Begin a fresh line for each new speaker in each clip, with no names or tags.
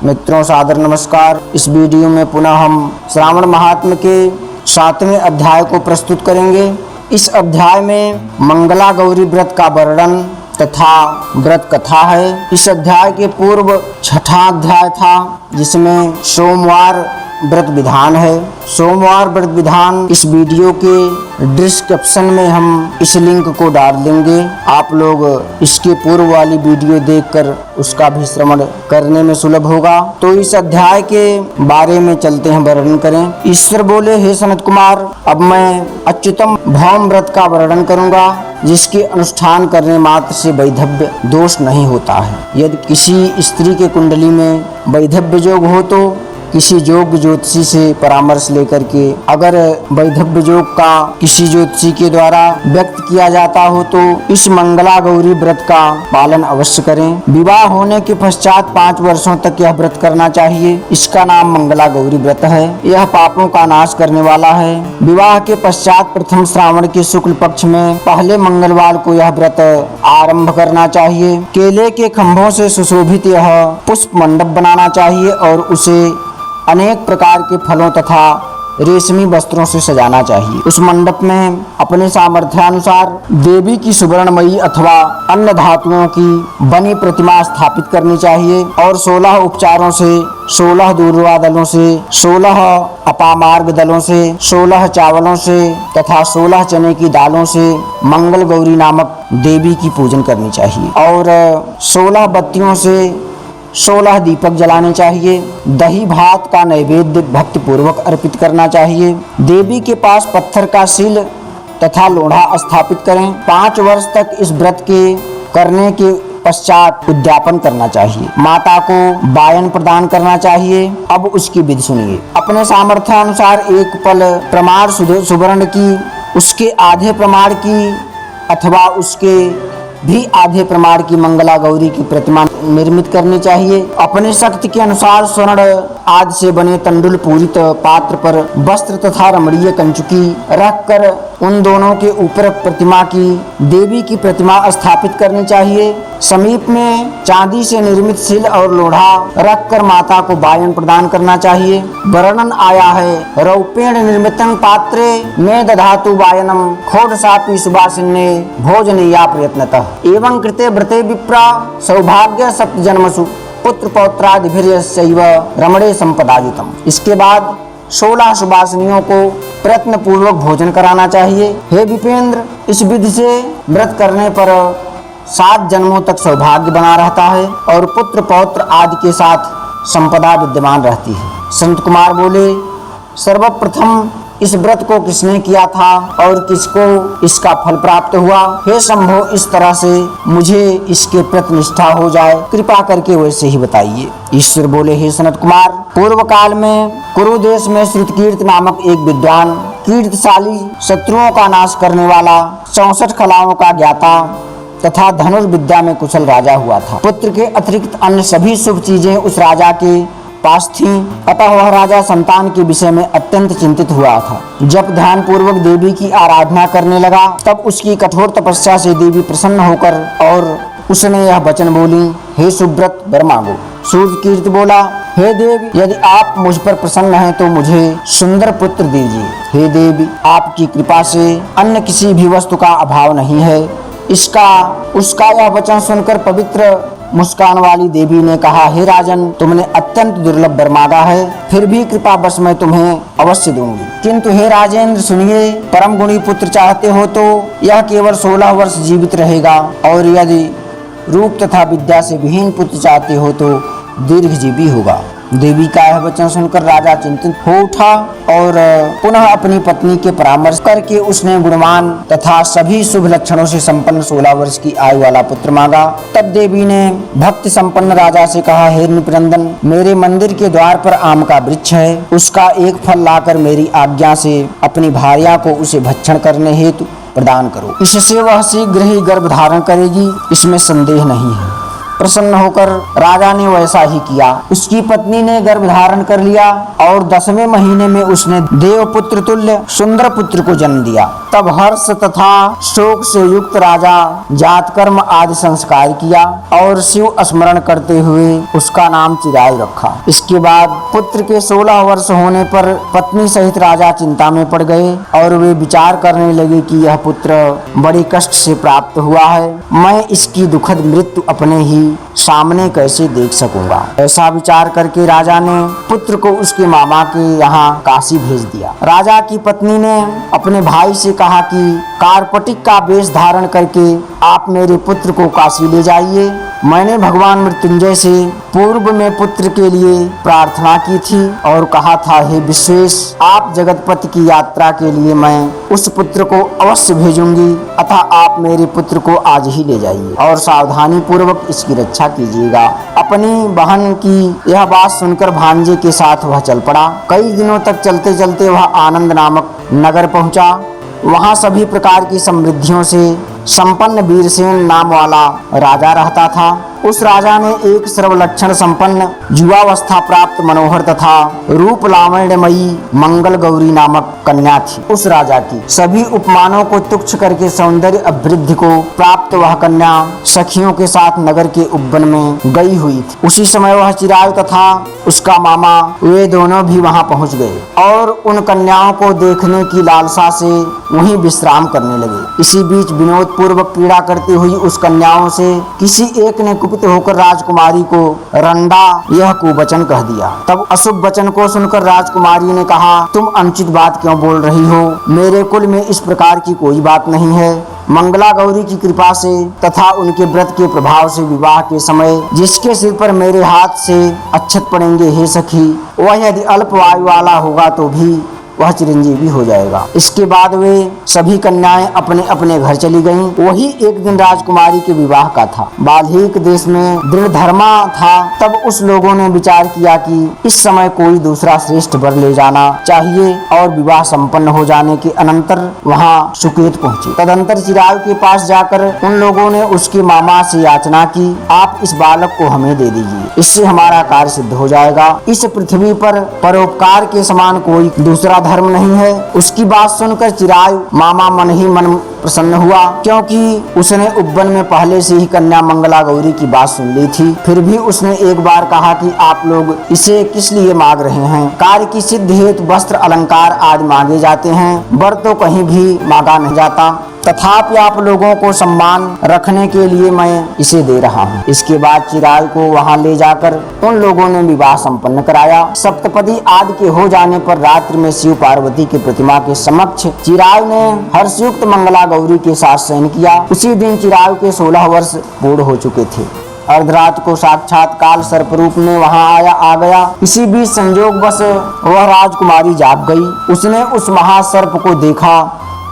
मित्रों सादर नमस्कार। इस वीडियो में पुनः हम श्रावण महात्म्य के 7वें अध्याय को प्रस्तुत करेंगे। इस अध्याय में मंगला गौरी व्रत का वर्णन तथा व्रत कथा है। इस अध्याय के पूर्व छठा अध्याय था जिसमें सोमवार व्रत विधान है। सोमवार व्रत विधान इस वीडियो के डिस्क्रिप्शन में हम इस लिंक को डाल देंगे। आप लोग इसके पूर्व वाली वीडियो देखकर उसका भी श्रवण करने में सुलभ होगा। तो इस अध्याय के बारे में चलते हैं, वर्णन करें। ईश्वर बोले, हे सनत कुमार, अब मैं अच्युतम भौम व्रत का वर्णन करूंगा जिसके अनुष्ठान करने मात्र से वैधव्य दोष नहीं होता है। यदि किसी स्त्री के कुंडली में वैधव्य योग हो तो किसी योग्य ज्योतिषी से परामर्श लेकर के अगर वैधव्य योग का किसी ज्योतिषी के द्वारा व्यक्त किया जाता हो तो इस मंगला गौरी व्रत का पालन अवश्य करें। विवाह होने के पश्चात 5 वर्षों तक यह व्रत करना चाहिए। इसका नाम मंगला गौरी व्रत है। यह पापों का नाश करने वाला है। विवाह के पश्चात प्रथम श्रावण के शुक्ल पक्ष में पहले मंगलवार को यह व्रत आरंभ करना चाहिए। केले के खंभों से सुशोभित यह पुष्प मंडप बनाना चाहिए और उसे अनेक प्रकार के फलों तथा रेशमी वस्त्रों से सजाना चाहिए। उस मंडप में अपने सामर्थ्यानुसार देवी की सुवर्णमयी अथवा अन्य धातुओं की बनी प्रतिमा स्थापित करनी चाहिए और 16 उपचारों से, 16 दूर्वा दलों से, 16 अपामार्ग दलों से, 16 चावलों से तथा 16 चने की दालों से मंगल गौरी नामक देवी की पूजन करनी चाहिए और 16 बत्तियों से 16 दीपक जलाने चाहिए। दही भात का नैवेद्य भक्ति पूर्वक अर्पित करना चाहिए। देवी के पास पत्थर का शील तथा लोढ़ा स्थापित करें। 5 वर्ष तक इस व्रत के करने के पश्चात उद्यापन करना चाहिए। माता को वायन प्रदान करना चाहिए। अब उसकी विधि सुनिए। अपने सामर्थ्यानुसार एक पल प्रमाण सुवर्ण की, उसके आधे प्रमाण की अथवा उसके भी आधे प्रमाण की मंगला गौरी की प्रतिमा निर्मित करनी चाहिए। अपनी शक्ति के अनुसार स्वर्ण आदि से बने तंडुल पूरित पात्र पर वस्त्र तथा रमणीय कंचुकी रखकर उन दोनों के ऊपर प्रतिमा की, देवी की प्रतिमा स्थापित करनी चाहिए। समीप में चांदी से निर्मित शील और लोढ़ा रखकर माता को वायन प्रदान करना चाहिए। वर्णन आया है, रौपेण निर्मितं पात्रे में दधातु वायनम खोडसापि सुवासिन्ये भोजनीया प्रयत्नतः एवं कृते व्रते विप्रा सौभाग्य सप्त जन्मसु पुत्र पौत्रादिभिर्यस्यैव रमणे संपदायुतम। इसके बाद 16 सुवासिनियों को प्रयत्न पूर्वक भोजन कराना चाहिए। हे विपेंद्र, इस विधि से व्रत करने पर 7 जन्मों तक सौभाग्य बना रहता है और पुत्र पौत्र आदि के साथ संपदा विद्यमान रहती है। संत कुमार बोले, सर्वप्रथम इस व्रत को किसने किया था और किसको इसका फल प्राप्त हुआ? हे शंभो, इस तरह से मुझे इसके प्रति निष्ठा हो जाए, कृपा करके वैसे ही बताइए। ईश्वर बोले, हे सनत कुमार, पूर्व काल में कुरु देश में श्रुतकीर्त नामक एक विद्वान, कीर्तशाली, शत्रुओं का नाश करने वाला, 64 कलाओं का ज्ञाता तथा धनुर्विद्या में कुशल राजा हुआ था। पुत्र के अतिरिक्त अन्य सभी शुभ चीजें उस राजा के पास थीं, अतः वह राजा संतान के विषय में अत्यंत चिंतित हुआ था। जब ध्यान पूर्वक देवी की आराधना करने लगा तब उसकी कठोर तपस्या से देवी प्रसन्न होकर और उसने यह वचन बोली, हे सुव्रत, वर मांगो। सूर्यकीर्त बोला, हे देवी, यदि आप मुझ पर प्रसन्न हैं तो मुझे सुंदर पुत्र दीजिए। हे देवी, आपकी कृपा से अन्य किसी भी वस्तु का अभाव नहीं है। उसका यह वचन सुनकर पवित्र मुस्कान वाली देवी ने कहा, हे राजन, तुमने अत्यंत दुर्लभ वर मांगा है, फिर भी कृपा बस मैं तुम्हें अवश्य दूंगी। किंतु हे राजेंद्र सुनिए, परम गुणी पुत्र चाहते हो तो यह केवल 16 वर्ष जीवित रहेगा और यदि रूप तथा विद्या से विहीन पुत्र चाहते हो तो दीर्घजीवी होगा। देवी का यह वचन सुनकर राजा चिंतित हो उठा और पुनः अपनी पत्नी के परामर्श करके उसने गुणवान तथा सभी शुभ लक्षणों से संपन्न 16 वर्ष की आयु वाला पुत्र मांगा। तब देवी ने भक्ति संपन्न राजा से कहा, हे नृपनंदन, मेरे मंदिर के द्वार पर आम का वृक्ष है, उसका एक फल लाकर मेरी आज्ञा से अपनी भार्या को उसे भक्षण करने हेतु प्रदान करो। इससे वह शीघ्र ही गर्भ धारण करेगी, इसमें संदेह नहीं है। प्रसन्न होकर राजा ने वैसा ही किया। उसकी पत्नी ने गर्भ धारण कर लिया और 10वें महीने में उसने देवपुत्र तुल्य सुंदर पुत्र को जन्म दिया। तब हर्ष तथा शोक से युक्त राजा जातकर्म आदि संस्कार किया और शिव स्मरण करते हुए उसका नाम चिरायु रखा। इसके बाद पुत्र के 16 वर्ष होने पर पत्नी सहित राजा चिंता में पड़ गए और वे विचार करने लगे कि यह पुत्र बड़ी कष्ट से प्राप्त हुआ है, मैं इसकी दुखद मृत्यु अपने ही सामने कैसे देख सकूंगा। ऐसा विचार करके राजा ने पुत्र को उसके मामा के यहाँ काशी भेज दिया। राजा की पत्नी ने अपने भाई से कहा कि कार्पटिक का वेश धारण करके आप मेरे पुत्र को काशी ले जाइए। मैंने भगवान मृत्युंजय से पूर्व में पुत्र के लिए प्रार्थना की थी और कहा था, हे विश्वेश, आप जगतपति की यात्रा के लिए मैं उस पुत्र को अवश्य भेजूंगी, अतः आप मेरे पुत्र को आज ही ले जाइए और सावधानी पूर्वक इसकी रक्षा कीजिएगा। अपनी बहन की यह बात सुनकर भांजे के साथ वह चल पड़ा। कई दिनों तक चलते चलते वह आनंद नामक नगर पहुंचा। वहां सभी प्रकार की समृद्धियों से संपन्न वीरसेन नाम वाला राजा रहता था। उस राजा ने एक सर्वलक्षण संपन्न युवावस्था प्राप्त मनोहर तथा रूप लावण्यमयी मंगल गौरी नामक कन्या थी। उस राजा की सभी उपमानों को तुच्छ करके सौंदर्य अभिवृद्धि को प्राप्त वह कन्या सखियों के साथ नगर के उद्वन में गई हुई थी। उसी समय वह चिरायु तथा उसका मामा वे दोनों भी वहां पहुंच गए और उन कन्याओं को देखने की लालसा से वहीं विश्राम करने लगे। इसी बीच विनोद पूर्वक क्रीड़ा करती हुई उस कन्याओं से किसी एक ने कुपित होकर राजकुमारी को रंडा यह कुवचन कह दिया। तब अशुभ वचन को सुनकर राजकुमारी ने कहा, तुम अनुचित बात क्यों बोल रही हो? मेरे कुल में इस प्रकार की कोई बात नहीं है। मंगला गौरी की कृपा से तथा उनके व्रत के प्रभाव से विवाह के समय जिसके सिर पर मेरे हाथ से अक्षत पड़ेंगे, हे सखी, वह यदि अल्प वायु वाला होगा तो भी वह चिरंजीवी हो जाएगा। इसके बाद वे सभी कन्याएं अपने अपने घर चली गईं। वही एक दिन राजकुमारी के विवाह का था। बाल्हीक देश में दृढ़ धर्मा था। तब उस लोगों ने विचार किया कि इस समय कोई दूसरा श्रेष्ठ वर ले जाना चाहिए और विवाह संपन्न हो जाने के अनंतर वहां सुकेत पहुंचे। तदंतर चिरायु के पास जाकर उन लोगों ने उसके मामा से याचना की, आप इस बालक को हमें दे दीजिए, इससे हमारा कार्य सिद्ध हो जाएगा। इस पृथ्वी पर परोपकार के समान कोई दूसरा धर्म नहीं है। उसकी बात सुनकर चिरायु मामा मन ही मन प्रसन्न हुआ, क्योंकि उसने उपवन में पहले से ही कन्या मंगला गौरी की बात सुन ली थी। फिर भी उसने एक बार कहा कि आप लोग इसे किस लिए मांग रहे हैं? कार्य की सिद्धि हेतु वस्त्र अलंकार आदि मांगे जाते हैं, वर तो कहीं भी मांगा नहीं जाता। तथापि आप लोगों को सम्मान रखने के लिए मैं इसे दे रहा हूँ। इसके बाद चिरायु को वहां ले जाकर उन लोगों ने विवाह संपन्न कराया। सप्तपदी आदि के हो जाने पर रात्रि में शिव पार्वती की प्रतिमा के समक्ष चिरायु ने हर्षयुक्त मंगला गौरी के साथ शयन किया। उसी दिन चिरायु के 16 वर्ष पूर्ण हो चुके थे। अर्धरात को साक्षात काल सर्परूप में वहां आ गया। इसी बीच संजोगवश वह राजकुमारी जाग गई। उसने उस महासर्प को देखा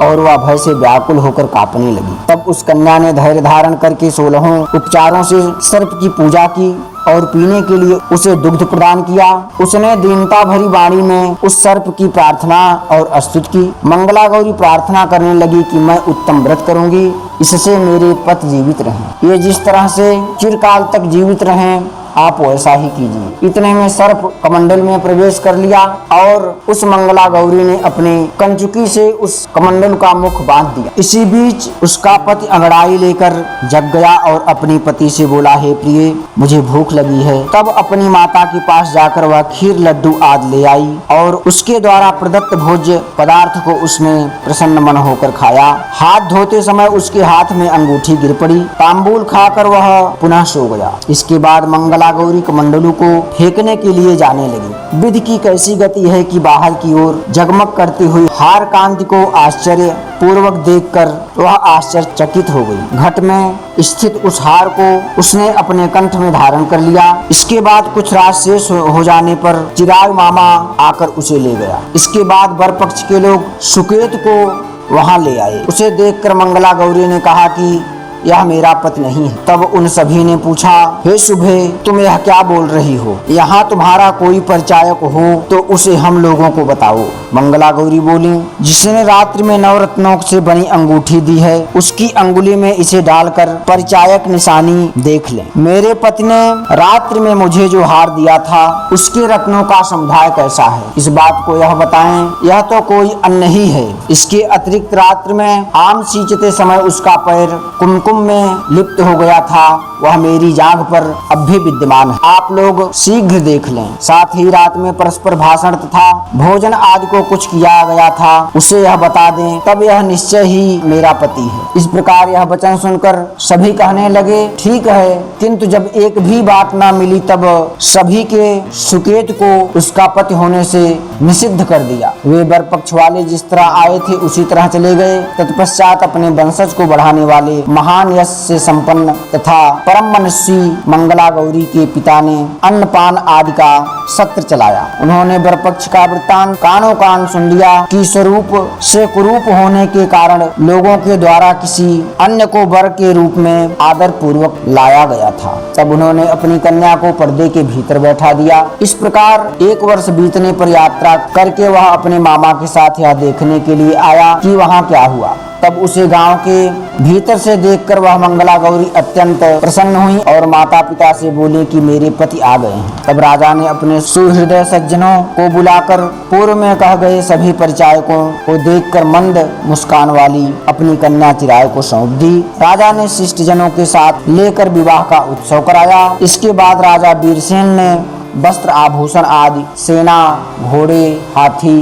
और वह भय से व्याकुल होकर कांपने लगी। तब उस कन्या ने धैर्य धारण करके 16 उपचारों से सर्प की पूजा की और पीने के लिए उसे दुग्ध प्रदान किया। उसने दीनता भरी वाणी में उस सर्प की प्रार्थना और स्तुति की। मंगला गौरी प्रार्थना करने लगी कि मैं उत्तम व्रत करूंगी, इससे मेरे पति जीवित रहें। ये जिस तरह से चिरकाल तक जीवित रहें, आप वैसा ही कीजिए। इतने में सर्प कमंडल में प्रवेश कर लिया और उस मंगला गौरी ने अपने कंचुकी से उस कमंडल का मुख बांध दिया। इसी बीच उसका पति अंगड़ाई लेकर जग गया और अपने पति से बोला, हे प्रिय, मुझे भूख लगी है। तब अपनी माता के पास जाकर वह खीर लड्डू आदि ले आई और उसके द्वारा प्रदत्त भोज्य पदार्थ को उसने प्रसन्न मन होकर खाया। हाथ धोते समय उसके हाथ में अंगूठी गिर पड़ी। तांबूल खाकर वह पुनः सो गया। इसके बाद मंगला गौरी कमंडलू को फेंकने के लिए जाने लगी। विधि की कैसी गति है कि बाहर की ओर जगमग करती हुई हार कांति को आश्चर्य पूर्वक देखकर वह आश्चर्यचकित हो गई। घट में स्थित उस हार को उसने अपने कंठ में धारण कर लिया। इसके बाद कुछ रात शेष हो जाने पर चिरायु मामा आकर उसे ले गया। इसके बाद वर पक्ष के लोग सुकेत को वहां ले आए। उसे देखकर मंगला गौरी ने कहा कि यह मेरा पति नहीं है। तब उन सभी ने पूछा, हे शुभे, तुम यह क्या बोल रही हो? यहाँ तुम्हारा कोई परिचायक हो तो उसे हम लोगों को बताओ। मंगला गौरी बोली, जिसने रात्रि में नवरत्नों से बनी अंगूठी दी है, उसकी अंगुली में इसे डालकर परिचायक निशानी देख लें। मेरे पति ने रात्रि में मुझे जो हार दिया था, उसके रत्नों का समुदाय कैसा है, इस बात को यह बताएं। यह तो कोई अन्य ही है। इसके अतिरिक्त रात्रि में आम सींचते समय उसका पैर कुमकुम में लिप्त हो गया था, वह मेरी जांघ पर अब भी विद्यमान है। आप लोग शीघ्र देख लें। साथ ही रात में परस्पर भाषण तथा भोजन आदि को कुछ किया गया था, उसे यह बता दें, तब यह निश्चय ही मेरा पति है। इस प्रकार यह वचन सुनकर सभी कहने लगे, ठीक है। किंतु जब एक भी बात न मिली तब सभी के सुकेत को उसका पति होने से निषिद्ध कर दिया। वे वर पक्ष वाले जिस तरह आए थे उसी तरह चले गए। तत्पश्चात अपने वंशज को बढ़ाने वाले महान यश से संपन्न तथा परम मनस्वी मंगला गौरी के पिता ने अन्नपान आदि का सत्र चलाया। उन्होंने वर पक्ष का वृत्तांत कानों कान सुन लिया कि स्वरूप से कुरूप होने के कारण लोगों के द्वारा किसी अन्य को वर के रूप में आदर पूर्वक लाया गया था। तब उन्होंने अपनी कन्या को पर्दे के भीतर बैठा दिया। इस प्रकार 1 वर्ष बीतने पर यात्रा करके वह अपने मामा के साथ यह देखने के लिए आया कि वहाँ क्या हुआ। तब उसे गांव के भीतर से देखकर वह मंगला गौरी अत्यंत प्रसन्न हुई और माता पिता से बोली कि मेरे पति आ गए हैं। तब राजा ने अपने सुहृदय सज्जनों को बुलाकर पूर्व में कह गए सभी परिचायकों को देखकर मंद मुस्कान वाली अपनी कन्या चिराय को सौंप दी। राजा ने शिष्ट जनों के साथ लेकर विवाह का उत्सव कराया। इसके बाद राजा वीरसेन ने वस्त्र आभूषण आदि, सेना, घोड़े, हाथी,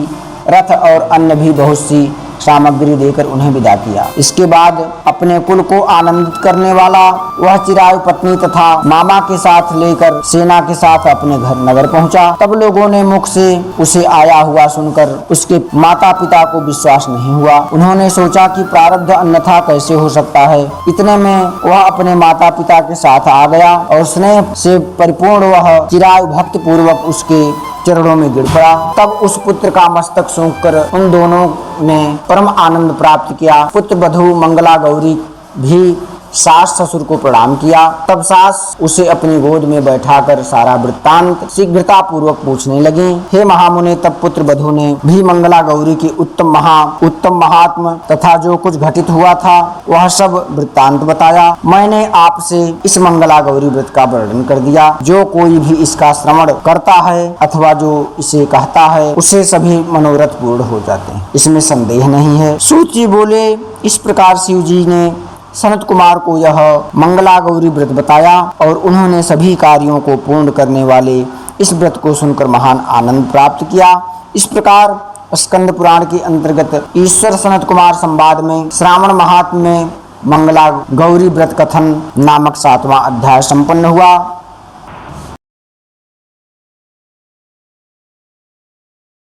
रथ और अन्य भी बहुत सी सामग्री देकर उन्हें विदा किया। इसके बाद अपने कुल को आनंदित करने वाला वह चिरायु पत्नी तथा मामा के साथ लेकर सेना के साथ अपने घर नगर पहुंचा। तब लोगों ने मुख से उसे आया हुआ सुनकर उसके माता पिता को विश्वास नहीं हुआ। उन्होंने सोचा कि प्रारब्ध अन्यथा कैसे हो सकता है। इतने में वह अपने माता पिता के साथ आ गया और स्नेह से परिपूर्ण वह चिरायु भक्ति पूर्वक उसके चरणों में गिर पड़ा। तब उस पुत्र का मस्तक सूंघकर उन दोनों ने परम आनंद प्राप्त किया। पुत्र वधू मंगला गौरी भी सास ससुर को प्रणाम किया। तब सास उसे अपनी गोद में बैठाकर सारा वृत्तांत शीघ्रता पूर्वक पूछने लगी। हे महामुने, तब पुत्र वधू ने भी मंगला गौरी की उत्तम महात्म तथा जो कुछ घटित हुआ था वह सब वृत्तांत बताया। मैंने आपसे इस मंगला गौरी व्रत का वर्णन कर दिया। जो कोई भी इसका श्रवण करता है अथवा जो इसे कहता है उसे सभी मनोरथ पूर्ण हो जाते हैं, इसमें संदेह नहीं है। सूत जी बोले, इस प्रकार शिव जी ने सनत कुमार को यह मंगला गौरी व्रत बताया और उन्होंने सभी कार्यों को पूर्ण करने वाले इस व्रत को सुनकर महान आनंद प्राप्त किया। इस प्रकार स्कंद पुराण के अंतर्गत ईश्वर सनत कुमार संवाद में श्रावण महात्म्य में मंगला गौरी व्रत कथन नामक 7वां अध्याय संपन्न हुआ।